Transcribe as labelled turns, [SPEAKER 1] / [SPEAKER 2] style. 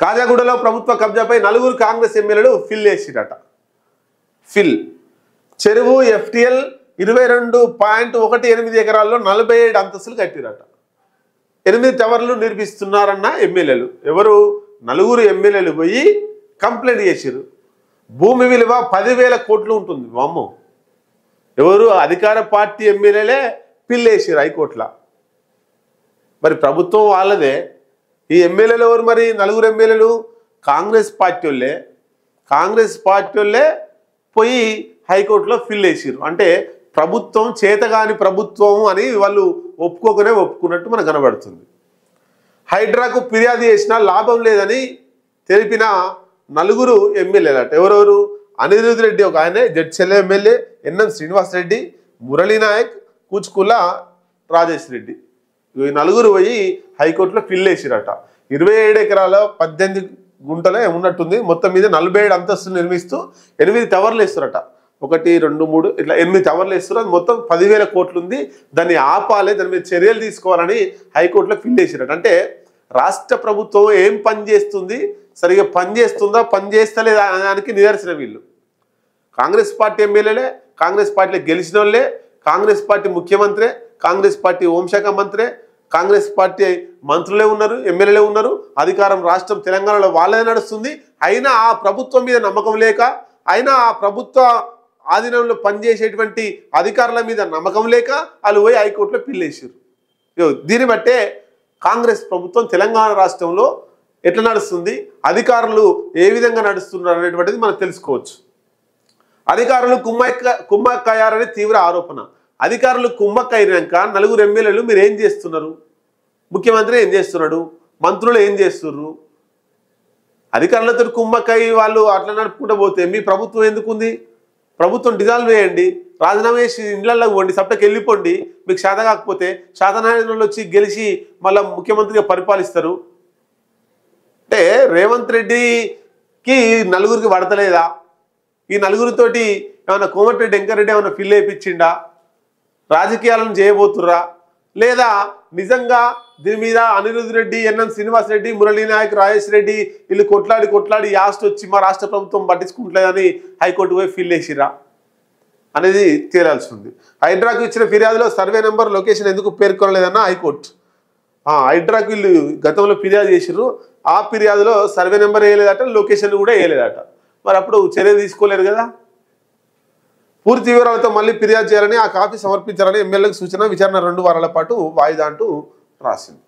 [SPEAKER 1] కాజాగూడలో ప్రభుత్వ కబ్జాపై 4 కాంగ్రెస్ ఎమ్మెల్యేలు fill చేసిరట. Fill చెరువు FTL 22.18 ఎకరాల్లో 47 అంతస్తులు కట్టిరట. 8 టవర్లు నిర్మిస్తున్నారన్న ఎమ్మెల్యేలు. ఎవరు? 4 ఎమ్మెల్యేలు పోయి కంప్లైంట్ చేసిరు. భూమి విలువ 10,000 కోట్లు ఉంటుంది. వామ్మో, ఎవరు? అధికార పార్టీ ఎమ్మెల్యేలే ఫిల్ చేసిరు హైకోర్టులో. మరి ప్రభుత్వం వాళ్ళదే. ఈ ఎమ్మెల్యేలు ఎవరు? మరి 4 ఎమ్మెల్యేలు కాంగ్రెస్ పార్టీ వాళ్ళే. కాంగ్రెస్ పార్టీ వాళ్ళే పోయి హైకోర్టులో ఫిల్ చేసిరు. అంటే ప్రభుత్వం చేతగాని ప్రభుత్వం అని వాళ్ళు ఒప్పుకున్నట్టు మనకు కనబడుతుంది. హైడ్రాకు ఫిర్యాదు చేసినా లాభం లేదని తెలిపిన 4 ఎమ్మెల్యేలట. ఎవరెవరు? అనిరుద్ రెడ్డి ఒక ఆయనే, జడ్చెల్ల ఎమ్మెల్యే, ఎన్ఎం శ్రీనివాస్ రెడ్డి, మురళీ నాయక్, కూచుకుల రాజేష్ రెడ్డి. ఈ 4 పోయి హైకోర్టులో ఫిల్ చేసిరట. 27 ఎకరాల 18 గుంటలే ఉన్నట్టుంది. మొత్తం మీద 47 అంతస్తులు నిర్మిస్తూ 8 టవర్లు వేస్తారట. 1, 2, 3 ఇట్లా 8 టవర్లు వేస్తారు. మొత్తం 10,000 కోట్లు ఉంది. దాన్ని ఆపాలి, దాని మీద చర్యలు తీసుకోవాలని హైకోర్టులో ఫిల్ చేసిరట. అంటే రాష్ట్ర ప్రభుత్వం ఏం పని చేస్తుంది, సరిగా పని చేస్తుందా, పని చేస్తలేదా అనడానికి నిదర్శనం వీళ్ళు. కాంగ్రెస్ పార్టీ ఎమ్మెల్యేలే, కాంగ్రెస్ పార్టీలో గెలిచిన వాళ్ళే, కాంగ్రెస్ పార్టీ ముఖ్యమంత్రి, కాంగ్రెస్ పార్టీ హోంశాఖ మంత్రి, కాంగ్రెస్ పార్టీ మంత్రులే ఉన్నారు, ఎమ్మెల్యేలే ఉన్నారు. అధికారం రాష్ట్రం తెలంగాణలో వాళ్ళే నడుస్తుంది. అయినా ఆ ప్రభుత్వం మీద నమ్మకం లేక, అయినా ఆ ప్రభుత్వ ఆధీనంలో పనిచేసేటువంటి అధికారుల మీద నమ్మకం లేక వాళ్ళు పోయి హైకోర్టులో ఫిల్ చేశారు. దీన్ని బట్టే కాంగ్రెస్ ప్రభుత్వం తెలంగాణ రాష్ట్రంలో ఎట్లా నడుస్తుంది, అధికారులు ఏ విధంగా నడుస్తున్నారు అనేటువంటిది మనం తెలుసుకోవచ్చు. అధికారులు కుమ్మక్కయ్యారనే తీవ్ర ఆరోపణ. అధికారులు కుమ్మక్కయ్యాక 4 ఎమ్మెల్యేలు మీరు ఏం చేస్తున్నారు? ముఖ్యమంత్రి ఏం చేస్తున్నాడు? మంత్రులు ఏం చేస్తున్నారు? అధికారులతో కుమ్మక్కయ్యి వాళ్ళు అట్లా నడుపుకుంటూ పోతే మీ ప్రభుత్వం ఎందుకుంది? ప్రభుత్వం డిజాల్వ్ చేయండి, రాజీనామా చేసి ఇళ్లలోకి పోండి, సప్టకి వెళ్ళిపోండి. మీకు శాత కాకపోతే శాతనాయకులు వచ్చి గెలిచి మళ్ళీ ముఖ్యమంత్రిగా పరిపాలిస్తారు. అంటే రేవంత్ రెడ్డికి 4 పడతలేదా? ఈ 4తోటి ఏమన్నా కోమటిరెడ్డి వెంకరెడ్డి ఏమన్నా ఫిల్ అయిపించిండా? రాజకీయాలను చేయబోతుర్రా? లేదా నిజంగా దీని మీద అనిరుద్ రెడ్డి, ఎన్ఎం శ్రీనివాస్ రెడ్డి, మురళీ నాయక్, రాజేష్ రెడ్డి వీళ్ళు కొట్లాడి యాస్ట్ వచ్చి మా రాష్ట్ర ప్రభుత్వం పట్టించుకుంటలేదని హైకోర్టు పోయి ఫిల్ చేసిరా అనేది తేలాల్సి ఉంది. హైడ్రాకు ఇచ్చిన ఫిర్యాదులో సర్వే నెంబర్, లొకేషన్ ఎందుకు పేర్కొనలేదన్న హైకోర్టు. హైడ్రాకు వీళ్ళు గతంలో ఫిర్యాదు చేసిర్రు. ఆ ఫిర్యాదులో సర్వే నెంబర్ వేయలేదట, లొకేషన్ కూడా వేయలేదట. మరి అప్పుడు చర్య తీసుకోలేరు కదా. పూర్తి వివరాలతో మళ్ళీ ఫిర్యాదు చేయాలని, ఆ కాపీ సమర్పించాలని ఎమ్మెల్యేలకు సూచన. విచారణ 2 వారాల పాటు వాయిదా అంటూ రాసింది.